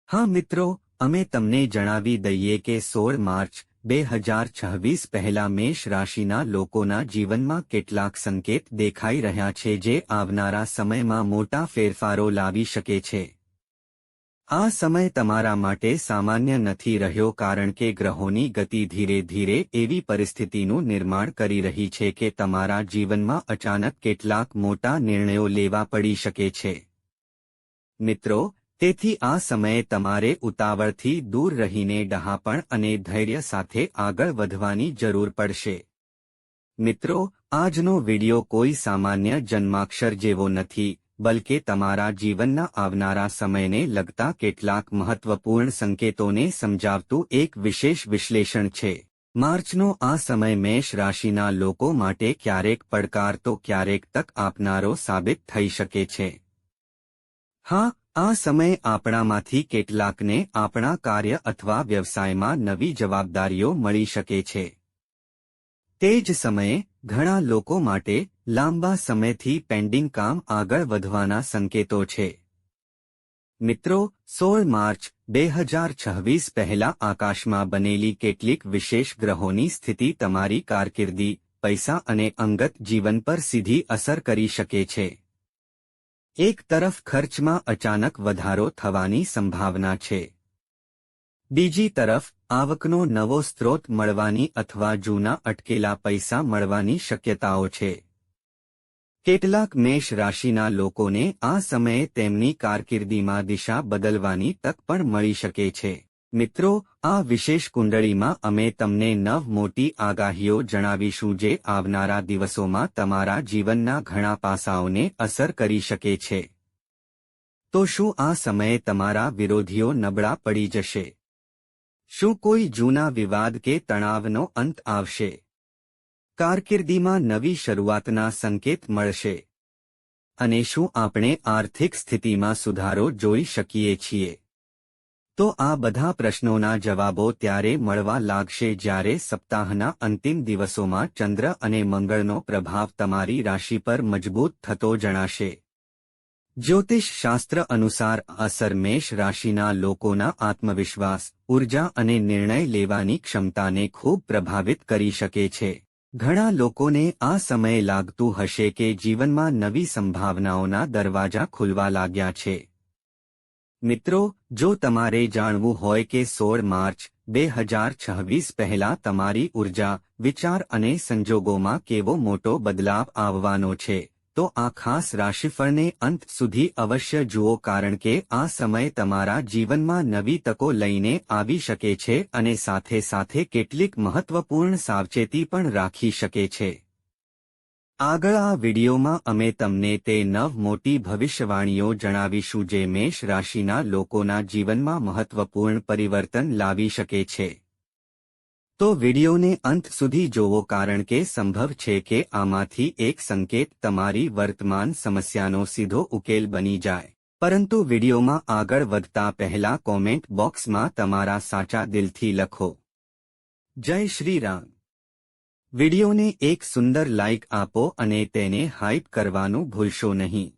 હા મિત્રો, અમે તમને જણાવી દઈએ કે 16 માર્ચ 2026 પહેલા મેષ રાશિના લોકોના જીવનમાં કેટલાક સંકેત દેખાઈ રહ્યા છે જે આવનારા સમયમાં મોટા ફેરફારો લાવી શકે છે. આ સમય તમારા માટે સામાન્ય નથી રહ્યો કારણ કે ગ્રહોની ગતિ ધીરે ધીરે એવી પરિસ્થિતિનું નિર્માણ કરી રહી છે કે તમારા જીવનમાં અચાનક કેટલાક મોટા નિર્ણયો લેવા પડી શકે છે. મિત્રો, તેથી આ સમયે તમારે ઉતાવળથી દૂર રહીને ડહાપણ અને ધૈર્ય સાથે આગળ વધવાની જરૂર પડશે. મિત્રો, આજનો વિડિયો કોઈ સામાન્ય જન્માક્ષર જેવો નથી, બલકે તમારા જીવનના આવનારા સમયને લગતા કેટલાક મહત્વપૂર્ણ સંકેતોને સમજાવતું એક વિશેષ વિશ્લેષણ છે. માર્ચનો આ સમય મેષ રાશિના લોકો માટે ક્યારેક પડકાર તો ક્યારેક તક આપનારો સાબિત થઈ શકે છે. હા, આ સમય આપણામાંથી કેટલાકને આપણા કાર્ય અથવા વ્યવસાયમાં નવી જવાબદારીઓ મળી શકે છે. તે જ સમયે ઘણા લોકો માટે લાંબા સમયથી પેન્ડિંગ કામ આગળ વધવાના સંકેતો છે. મિત્રો, 16 માર્ચ 2026 પહેલા આકાશમાં બનેલી કેટલીક વિશેષ ગ્રહોની સ્થિતિ તમારી કારકિર્દી, પૈસા અને અંગત જીવન પર સીધી અસર કરી શકે છે. એક તરફ ખર્ચમાં અચાનક વધારો થવાની સંભાવના છે. બીજી તરફ આવકનો નવો સ્ત્રોત મળવાની અથવા જૂના અટકેલા પૈસા મળવાની શક્યતાઓ છે. કેટલાક મેષ રાશિના લોકોને આ સમયે તેમની કારકિર્દીમાં દિશા બદલવાની તક પણ મળી શકે છે. મિત્રો, આ વિશેષ કુંડળીમાં અમે તમને 9 મોટી આગાહીઓ જણાવીશું જે આવનારા દિવસોમાં તમારા જીવનના ઘણા પાસાઓને અસર કરી શકે છે. તો શું આ સમયે તમારા વિરોધીઓ નબળા પડી જશે? શું કોઈ જૂના વિવાદ કે તણાવનો અંત આવશે? કારકિર્દીમાં નવી શરૂઆતના સંકેત મળશે? અને શું આપણે આર્થિક સ્થિતિમાં સુધારો જોઈ શકીએ છીએ? તો આ બધા પ્રશ્નોના જવાબો ત્યારે મળવા લાગશે જ્યારે સપ્તાહના અંતિમ દિવસોમાં ચંદ્ર અને મંગળનો પ્રભાવ તમારી રાશિ પર મજબૂત થતો જણાશે. જ્યોતિષ શાસ્ત્ર અનુસાર આ અસર મેષ રાશિના લોકોના આત્મવિશ્વાસ, ઉર્જા અને નિર્ણય લેવાની ક્ષમતાને ખૂબ પ્રભાવિત કરી શકે છે. ઘણા લોકોને આ સમયે લાગતું હશે કે જીવનમાં નવી સંભાવનાઓના દરવાજા ખુલવા લાગ્યા છે. મિત્રો, જો તમારે જાણવું હોય કે 16 માર્ચ 2026 પહેલા તમારી ઉર્જા, વિચાર અને સંજોગોમાં કેવો મોટો બદલાવ આવવાનો છે, તો આ ખાસ રાશિફળને અંત સુધી અવશ્ય જુઓ કારણ કે આ સમય તમારા જીવનમાં નવી તકો લઈને આવી શકે છે અને સાથે સાથે કેટલીક મહત્વપૂર્ણ સાવચેતી પણ રાખી શકે છે. આગળ આ વિડીયોમાં અમે તમને તે 9 મોટી ભવિષ્યવાણીઓ જણાવીશું જે મેષ રાશિના લોકોના જીવનમાં મહત્વપૂર્ણ પરિવર્તન લાવી શકે છે. તો વિડીયોને અંત સુધી જોવો કારણ કે સંભવ છે કે આમાંથી એક સંકેત તમારી વર્તમાન સમસ્યાનો સીધો ઉકેલ બની જાય. પરંતુ વિડીયોમાં આગળ વધતા પહેલા કોમેન્ટ બોક્સમાં તમારા સાચા દિલથી લખો, જય શ્રી રામ. વિડીયોને એક સુંદર લાઇક આપો અને તેને હાઇપ કરવાનું ભૂલશો નહીં.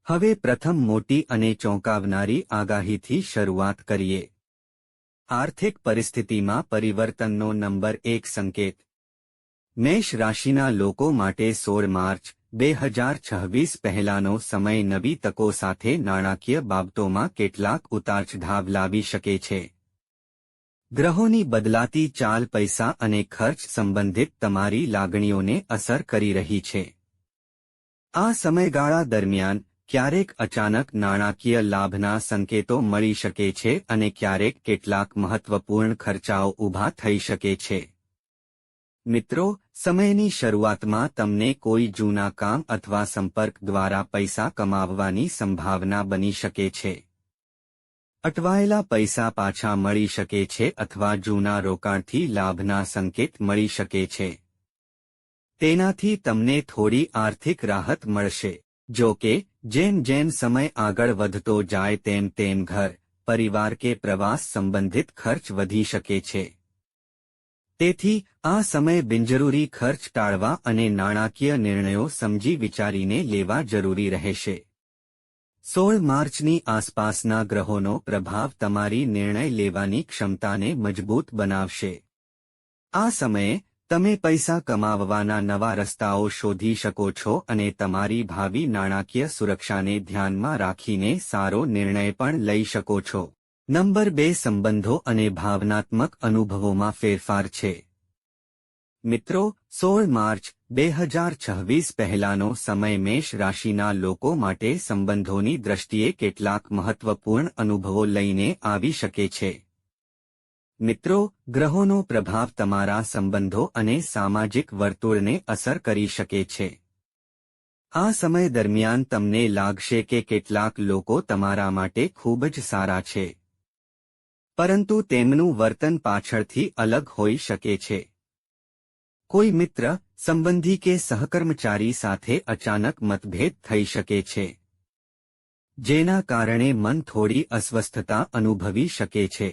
હવે પ્રથમ મોટી અને ચોંકાવનારી આગાહીથી શરૂઆત કરીએ. આર્થિક પરિસ્થિતિમાં પરિવર્તનનો નંબર 1 સંકેત. મેષ રાશિના લોકો માટે 16 માર્ચ 2026 પહેલાનો સમય નવી તકો સાથે નાણાકીય બાબતોમાં કેટલાક ઉતાર-ચઢાવ લાવી શકે છે. ગ્રહોની બદલાતી ચાલ પૈસા અને ખર્ચ સંબંધિત તમારી લાગણીઓને અસર કરી રહી છે. આ સમયગાળા દરમિયાન ક્યારેક અચાનક નાણાકીય લાભના સંકેતો મળી શકે છે અને ક્યારેક કેટલાક મહત્વપૂર્ણ ખર્ચાઓ ઊભા થઈ શકે છે. મિત્રો, સમયની શરૂઆતમાં તમને કોઈ જૂના કામ અથવા સંપર્ક દ્વારા પૈસા કમાવવાની સંભાવના બની શકે છે. અટવાયેલા પૈસા પાછા મળી શકે છે અથવા જૂના રોકાણથી લાભના સંકેત મળી શકે છે. તેનાથી તમને થોડી આર્થિક રાહત મળશે. જો કે, જેમ જેમ સમય આગળ વધતો જાય તેમ તેમ ઘર, પરિવાર કે પ્રવાસ સંબંધિત ખર્ચ વધી શકે છે. તેથી આ સમય બિનજરૂરી ખર્ચ ટાળવા અને નાણાકીય નિર્ણયો સમજી વિચારીને લેવા જરૂરી રહેશે. 16 માર્ચની આસપાસના ગ્રહોનો પ્રભાવ તમારી નિર્ણય લેવાની ક્ષમતાને મજબૂત બનાવશે. આ સમયે તમે પૈસા કમાવવાના નવા રસ્તાઓ શોધી શકો છો અને તમારી ભાવિ નાણાકીય સુરક્ષાને ધ્યાનમાં રાખીને સારો નિર્ણય પણ લઈ શકો છો. નંબર 2 સંબંધો અને ભાવનાત્મક અનુભવોમાં ફેરફાર છે. મિત્રો, 16 માર્ચ 2026 પહેલાનો સમય મેષ રાશિના લોકો માટે સંબંધોની દ્રષ્ટિએ કેટલાક મહત્વપૂર્ણ અનુભવો લઈને આવી શકે છે. મિત્રો, ગ્રહોનો પ્રભાવ તમારા સંબંધો અને સામાજિક વર્તુળને અસર કરી શકે છે. આ સમય દરમિયાન તમને લાગશે કે કેટલાક લોકો તમારા માટે ખૂબ જ સારા છે, પરંતુ તેમનું વર્તન પાછળથી અલગ હોઈ શકે છે. કોઈ મિત્ર, સંબંધી કે સહકર્મચારી સાથે અચાનક મતભેદ થઈ શકે છે, જેના કારણે મન થોડી અસ્વસ્થતા અનુભવી શકે છે.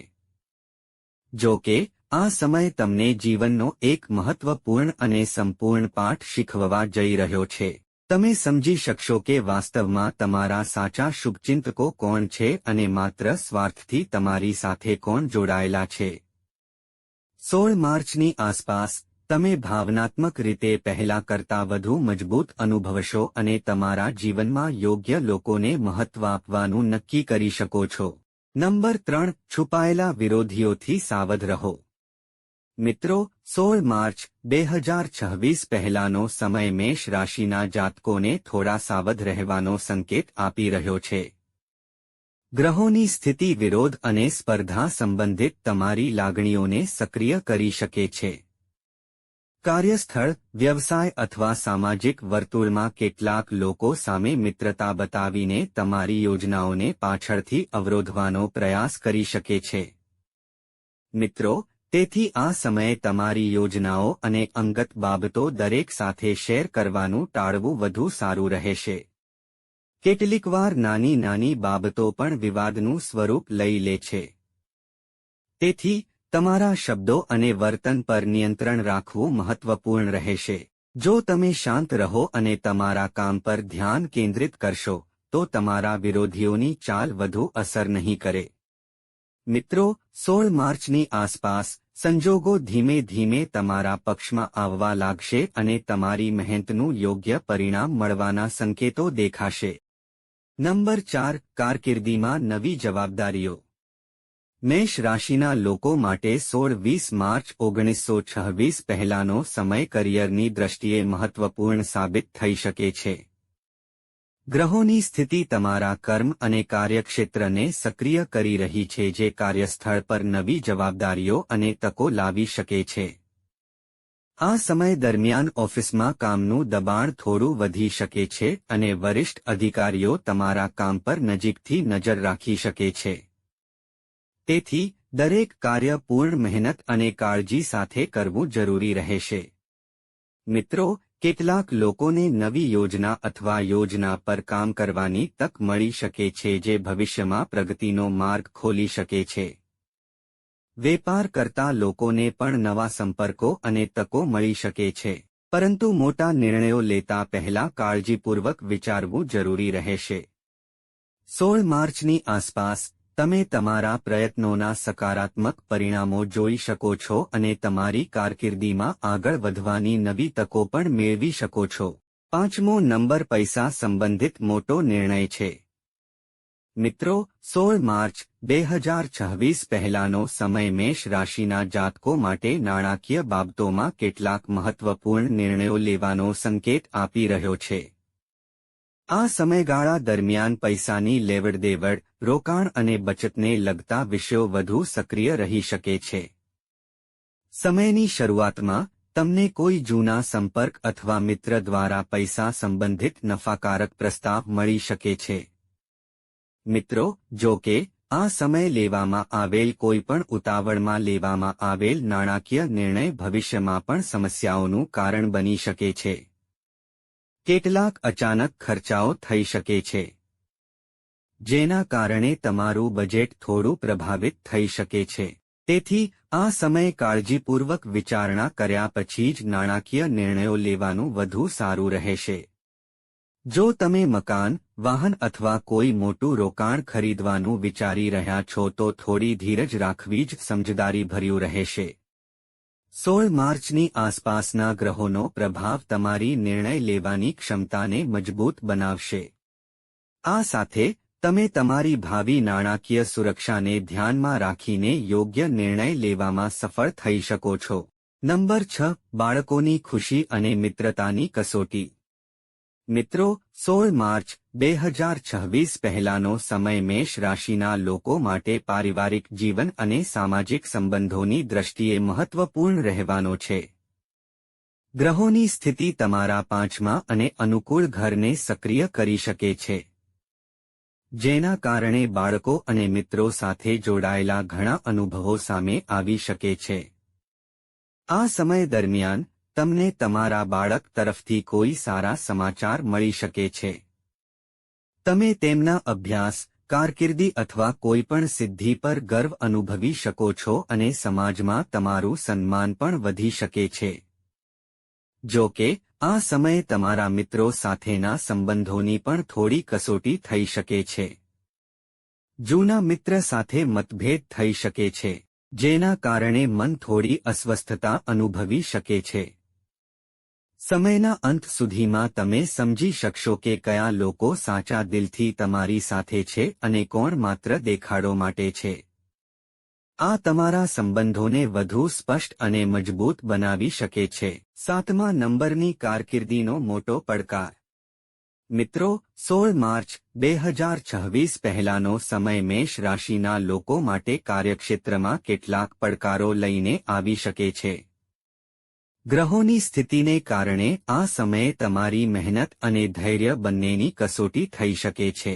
જો કે, આ સમય તમને જીવનનો એક મહત્વપૂર્ણ અને સંપૂર્ણ પાઠ શીખવવા જઈ રહ્યો છે. તમે સમજી શકશો કે વાસ્તવમાં તમારા સાચા શુભચિંતકો કોણ છે અને માત્ર સ્વાર્થથી તમારી સાથે કોણ જોડાયેલા છે. 16 માર્ચની આસપાસ તમે ભાવનાત્મક રીતે પહેલા કરતાં વધુ મજબૂત અનુભવશો અને તમારા જીવનમાં યોગ્ય લોકોને મહત્વ આપવાનું નક્કી કરી શકો છો. નંબર 3 છુપાયેલા વિરોધીઓથી સાવધ રહો. મિત્રો, 16 માર્ચ 2026 પહેલાનો સમય મેષ રાશિના જાતકોને થોડા સાવધ રહેવાનો સંકેત આપી રહ્યો છે. ગ્રહોની સ્થિતિ વિરોધ અને સ્પર્ધા સંબંધિત તમારી લાગણીઓને સક્રિય કરી શકે છે. કાર્યસ્થળ, વ્યવસાય અથવા સામાજિક વર્તુળમાં કેટલાક લોકો સામે મિત્રતા બતાવીને તમારી યોજનાઓને પાછળથી અવરોધવાનો પ્રયાસ કરી શકે છે. મિત્રો, તેથી આ સમયે તમારી યોજનાઓ અને અંગત બાબતો દરેક સાથે શેર કરવાનું ટાળવું વધુ સારું રહેશે. કેટલીકવાર નાની નાની બાબતો પણ વિવાદનું સ્વરૂપ લઈ લે છે. તેથી તમારા શબ્દો અને વર્તન પર નિયંત્રણ રાખવું મહત્વપૂર્ણ રહેશે. જો તમે શાંત રહો અને તમારા કામ પર ધ્યાન કેન્દ્રિત કરશો, તો તમારા વિરોધીઓની ચાલ વધુ અસર નહીં કરે. મિત્રો, 16 માર્ચની આસપાસ સંજોગો ધીમે ધીમે તમારા પક્ષમાં આવવા લાગશે અને તમારી મહેનતનું યોગ્ય પરિણામ મળવાના સંકેતો દેખાશે. નંબર 4 કારકિર્દીમાં નવી જવાબદારીઓ. મેષ રાશિના લોકો માટે 16-20 માર્ચ 1926 પહેલાનો સમય કરિયરની દ્રષ્ટિએ મહત્વપૂર્ણ સાબિત થઈ શકે છે. ગ્રહોની સ્થિતિ તમારા કર્મ અને કાર્યક્ષેત્રને સક્રિય કરી રહી છે, જે કાર્યસ્થળ પર નવી જવાબદારીઓ અને તકો લાવી શકે છે. આ સમય દરમિયાન ઓફિસમાં કામનું દબાણ થોડું વધી શકે છે અને વરિષ્ઠ અધિકારીઓ તમારા કામ પર નજીકથી નજર રાખી શકે છે. તેથી દરેક કાર્ય પૂર્ણ મહેનત અને કાળજી સાથે કરવું જરૂરી રહેશે. મિત્રો, કેટલાક લોકોને નવી યોજના અથવા યોજના પર કામ કરવાની તક મળી શકે છે, જે ભવિષ્યમાં પ્રગતિનો માર્ગ ખોલી શકે છે. વેપાર કરતા લોકોને પણ નવા સંપર્કો અને તકો મળી શકે છે, પરંતુ મોટા નિર્ણયો લેતા પહેલા કાળજીપૂર્વક વિચારવું જરૂરી રહેશે. 16 માર્ચની આસપાસ તમે તમારા પ્રયત્નોના સકારાત્મક પરિણામો જોઈ શકો છો અને તમારી કારકિર્દીમાં આગળ વધવાની નવી તકો પણ મેળવી શકો છો. 5મો નંબર પૈસા સંબંધિત મોટો નિર્ણય છે. મિત્રો, 16 માર્ચ 2026 પહેલાનો સમય મેષ રાશિના જાતકો માટે નાણાકીય બાબતોમાં કેટલાક મહત્વપૂર્ણ નિર્ણયો લેવાનો સંકેત આપી રહ્યો છે. આ સમયગાળા દરમિયાન પૈસાની લેવડદેવડ, રોકાણ અને બચતને લગતા વિષયો વધુ સક્રિય રહી શકે છે. સમયની શરૂઆતમાં તમને કોઈ જૂના સંપર્ક અથવા મિત્ર દ્વારા પૈસા સંબંધિત નફાકારક પ્રસ્તાવ મળી શકે છે. મિત્રો, જો કે, આ સમય લેવામાં આવેલ કોઈપણ ઉતાવળમાં લેવામાં આવેલ નાણાકીય નિર્ણય ભવિષ્યમાં પણ સમસ્યાઓનું કારણ બની શકે છે. કેટલાક અચાનક ખર્ચાઓ થઈ શકે છે, જેના કારણે તમારું બજેટ થોડું પ્રભાવિત થઈ શકે છે. તેથી આ સમયે કાળજીપૂર્વક વિચારણા કર્યા પછી જ નાણાકીય નિર્ણયો લેવાનું વધુ સારું રહેશે. જો તમે મકાન, વાહન અથવા કોઈ મોટું રોકાણ ખરીદવાનું વિચારી રહ્યા છો તો થોડી ધીરજ રાખવી જ સમજદારીભર્યું રહેશે. 16 માર્ચની આસપાસના ગ્રહોનો પ્રભાવ તમારી નિર્ણય લેવાની ક્ષમતાને મજબૂત બનાવશે. આ સાથે તમે તમારી ભાવિ નાણાકીય સુરક્ષાને ધ્યાનમાં રાખીને યોગ્ય નિર્ણય લેવામાં સફળ થઈ શકો છો. નંબર 6. બાળકોની ખુશી અને મિત્રતાની કસોટી. મિત્રો, 16 માર્ચ 2026 પહેલાનો સમય મેષ રાશિના લોકો માટે પારિવારિક જીવન અને સામાજિક સંબંધોની દ્રષ્ટિએ મહત્વપૂર્ણ રહેવાનો છે. ગ્રહોની સ્થિતિ તમારા 5મા અને અનુકૂળ ઘરને સક્રિય કરી શકે છે, જેના કારણે બાળકો અને મિત્રો સાથે જોડાયેલા ઘણા અનુભવો સામે આવી શકે છે. આ સમય દરમિયાન તમને તમારા બાળક તરફથી કોઈ સારા સમાચાર મળી શકે છે. તમે તેમના અભ્યાસ, કારકિર્દી અથવા કોઈપણ સિદ્ધિ પર ગર્વ અનુભવી શકો છો અને સમાજમાં તમારું સન્માન પણ વધી શકે છે. જો કે, આ સમયે તમારા મિત્રો સાથેના સંબંધોની પણ થોડી કસોટી થઈ શકે છે. જૂના મિત્ર સાથે મતભેદ થઈ શકે છે, જેના કારણે મન થોડી અસ્વસ્થતા અનુભવી શકે છે. સમયના અંત સુધીમાં તમે સમજી શકશો કે કયા લોકો સાચા દિલથી તમારી સાથે છે અને કોણ માત્ર દેખાડો માટે છે. આ તમારા સંબંધોને વધુ સ્પષ્ટ અને મજબૂત બનાવી શકે છે. 7મા નંબરની કારકિર્દીનો મોટો પડકાર. મિત્રો, 16 માર્ચ 2026 પહેલાનો સમય મેષ રાશિના લોકો માટે કાર્યક્ષેત્રમાં કેટલાક પડકારો લઈને આવી શકે છે. ગ્રહોની સ્થિતિને કારણે આ સમયે તમારી મહેનત અને ધૈર્ય બંનેની કસોટી થઈ શકે છે.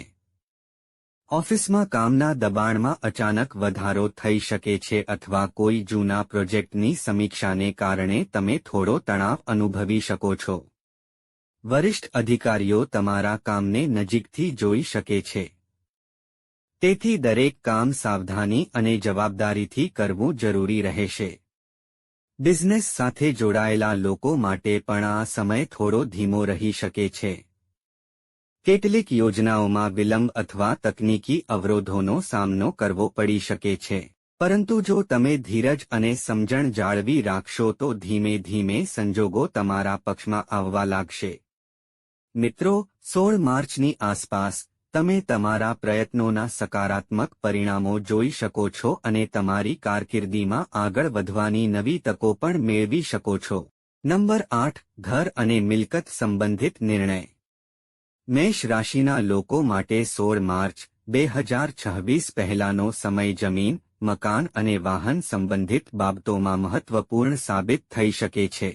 ઓફિસમાં કામના દબાણમાં અચાનક વધારો થઈ શકે છે અથવા કોઈ જૂના પ્રોજેક્ટની સમીક્ષાને કારણે તમે થોડો તણાવ અનુભવી શકો છો. વરિષ્ઠ અધિકારીઓ તમારા કામને નજીકથી જોઈ શકે છે. તેથી દરેક કામ સાવધાની અને જવાબદારીથી કરવું જરૂરી રહેશે. બિઝનેસ સાથે જોડાયેલા લોકો માટે પણ આ સમય થોડો ધીમો રહી શકે છે. કેટલીક યોજનાઓમાં વિલંબ અથવા તકનીકી અવરોધોનો સામનો કરવો પડી શકે છે. પરંતુ જો તમે ધીરજ અને સમજણ જાળવી રાખશો તો ધીમે ધીમે સંજોગો તમારા પક્ષમાં આવવા લાગશે. મિત્રો, 16 માર્ચની આસપાસ તમે તમારા પ્રયત્નોના સકારાત્મક પરિણામો જોઈ શકો છો અને તમારી કારકિર્દીમાં આગળ વધવાની નવી તકો પણ મેળવી શકો છો. નંબર 8. ઘર અને મિલકત સંબંધિત નિર્ણય. મેષ રાશિના લોકો માટે 16 માર્ચ 2026 પહેલાનો સમય જમીન, મકાન અને વાહન સંબંધિત બાબતોમાં મહત્વપૂર્ણ સાબિત થઈ શકે છે.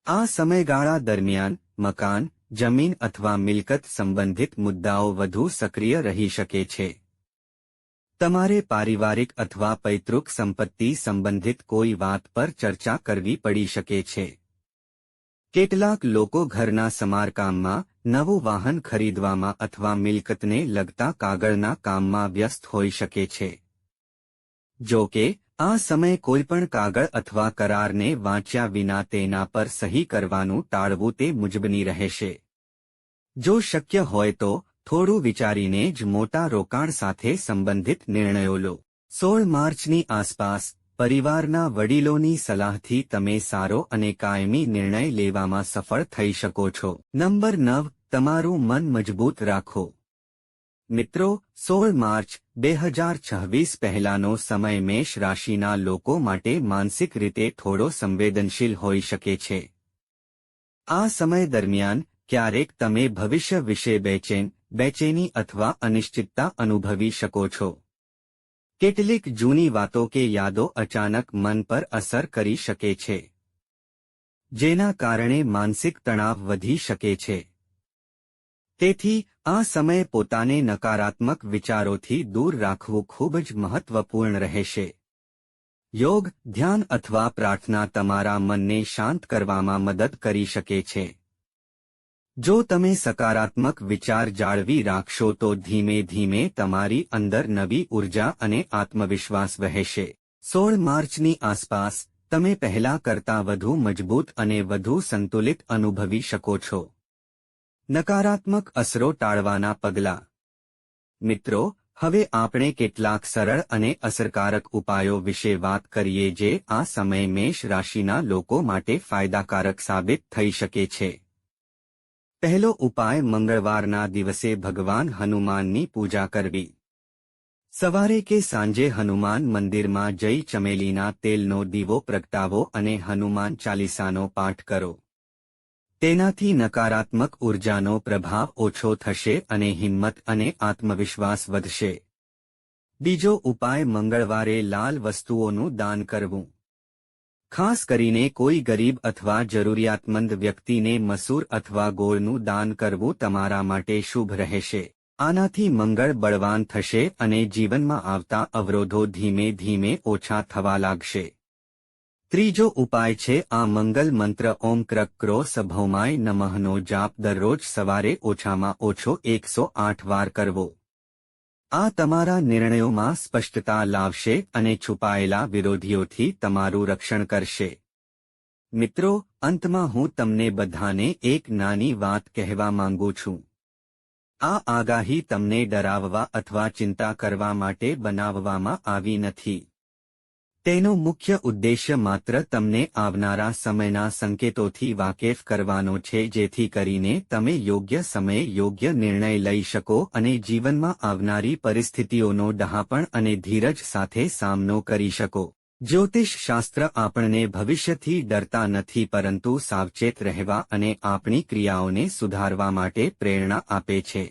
આ સમયગાળા દરમિયાન મકાન, જમીન અથવા મિલકત સંબંધિત મુદ્દાઓ વધુ સક્રિય રહી શકે છે. તમારે પારિવારિક અથવા પૈતૃક સંપત્તિ સંબંધિત કોઈ વાત પર ચર્ચા કરવી પડી શકે છે. કેટલાક લોકો ઘરના સમારકામમાં, નવું વાહન ખરીદવામાં અથવા મિલકતને લગતા કાગળના કામમાં વ્યસ્ત હોઈ શકે છે. જો કે, આ સમયે કોઈપણ કાગળ અથવા કરારને વાંચ્યા વિના તેના પર સહી કરવાનું ટાળવું તે મુજબની રહેશે. જો શક્ય હોય તો થોડું વિચારીને જ મોટા રોકાણ સાથે સંબંધિત નિર્ણયો લો. 16 માર્ચની આસપાસ પરિવારના વડીલોની સલાહથી તમે સારો અને કાયમી નિર્ણય લેવામાં સફળ થઈ શકો છો. નંબર 9. તમારું મન મજબૂત રાખો. મિત્રો, 16 માર્ચ 2026 પહેલાનો સમય મેષ રાશિના લોકો માટે માનસિક રીતે થોડો સંવેદનશીલ હોઈ શકે છે. આ સમય દરમિયાન ક્યારેક તમે ભવિષ્ય વિશે બેચેની અથવા અનિશ્ચિતતા અનુભવી શકો છો. કેટલીક જૂની વાતો કે યાદો અચાનક મન પર અસર કરી શકે છે, જેના કારણે માનસિક તણાવ વધી શકે છે. તેથી આ સમયે પોતાને નકારાત્મક વિચારોથી દૂર રાખવું ખૂબ જ મહત્વપૂર્ણ રહેશે. યોગ, ધ્યાન અથવા પ્રાર્થના તમારા મનને શાંત કરવામાં મદદ કરી શકે છે. જો તમે સકારાત્મક વિચાર જાળવી રાખશો તો ધીમે ધીમે તમારી અંદર નવી ઉર્જા અને આત્મવિશ્વાસ વહેશે. 16 માર્ચની આસપાસ તમે પહેલા કરતાં વધુ મજબૂત અને વધુ સંતુલિત અનુભવી શકો છો. નકારાત્મક અસરો ટાળવાના પગલાં. મિત્રો, હવે આપણે કેટલાક સરળ અને અસરકારક ઉપાયો વિશે વાત કરીએ જે આ સમયે મેષ રાશિના લોકો માટે ફાયદાકારક સાબિત થઈ શકે છે. પહેલો ઉપાય, મંગળવારના દિવસે ભગવાન હનુમાનની પૂજા કરવી. સવારે કે સાંજે હનુમાન મંદિરમાં જઈ ચમેલીના તેલનો દીવો પ્રગટાવો અને હનુમાન ચાલીસાનો પાઠ કરો. તેનાથી નકારાત્મક ઉર્જાનો પ્રભાવ ઓછો થશે અને હિંમત અને આત્મવિશ્વાસ વધશે. બીજો ઉપાય, મંગળવારે લાલ વસ્તુઓનું દાન કરવું. ખાસ કરીને કોઈ ગરીબ અથવા જરૂરિયાતમંદ વ્યક્તિને મસૂર અથવા ગોળનું દાન કરવું તમારા માટે શુભ રહેશે. આનાથી મંગળ બળવાન થશે અને જીવનમાં આવતા અવરોધો ધીમે ધીમે ઓછા થવા લાગશે. ત્રીજો ઉપાય છે આ મંગલ મંત્ર ઓમ ક્રક ક્રો સભૌમાય નમઃનો જાપ દરરોજ સવારે ઓછામાં ઓછો 108 વાર કરવો. આ તમારા નિર્ણયોમાં સ્પષ્ટતા લાવશે અને છુપાયેલા વિરોધીઓથી તમારું રક્ષણ કરશે. મિત્રો, અંતમાં હું તમને બધાને એક નાની વાત કહેવા માંગુ છું. આ આગાહી તમને ડરાવવા અથવા ચિંતા કરવા માટે બનાવવામાં આવી નથી. તેનો મુખ્ય ઉદ્દેશ્ય માત્ર તમને આવનારા સમયના સંકેતોથી વાકેફ કરવાનો છે જેથી કરીને તમે યોગ્ય સમયે યોગ્ય નિર્ણય લઈ શકો અને જીવનમાં આવનારી પરિસ્થિતિઓનો ડહાપણ અને ધીરજ સાથે સામનો કરી શકો. જ્યોતિષ શાસ્ત્ર આપણને ભવિષ્યથી ડરતા નથી પરંતુ સાવચેત રહેવા અને આપણી ક્રિયાઓને સુધારવા માટે પ્રેરણા આપે છે.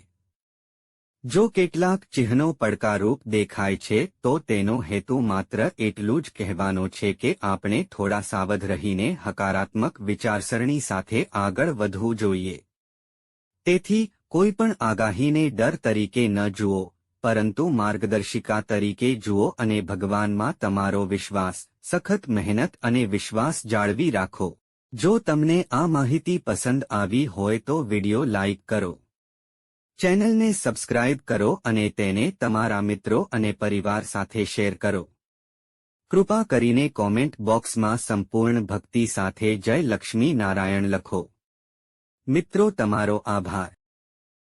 જો કેટલાક ચિહ્નો પડકારરૂપ દેખાય છે તો તેનો હેતુ માત્ર એટલું જ કહેવાનો છે કે આપણે થોડા સાવધ રહીને હકારાત્મક વિચારસરણી સાથે આગળ વધવું જોઈએ. તેથી કોઈપણ આગાહીને ડર તરીકે ન જુઓ, પરંતુ માર્ગદર્શિકા તરીકે જુઓ અને ભગવાનમાં તમારો વિશ્વાસ, સખત મહેનત અને વિશ્વાસ જાળવી રાખો. જો તમને આ માહિતી પસંદ આવી હોય તો વિડિયો લાઇક કરો, ચેનલને સબસ્ક્રાઇબ કરો અને તેને તમારા મિત્રો અને પરિવાર સાથે શેર કરો. કૃપા કરીને કોમેન્ટ બોક્સમાં સંપૂર્ણ ભક્તિ સાથે જય લક્ષ્મી નારાયણ લખો. મિત્રો, તમારો આભાર.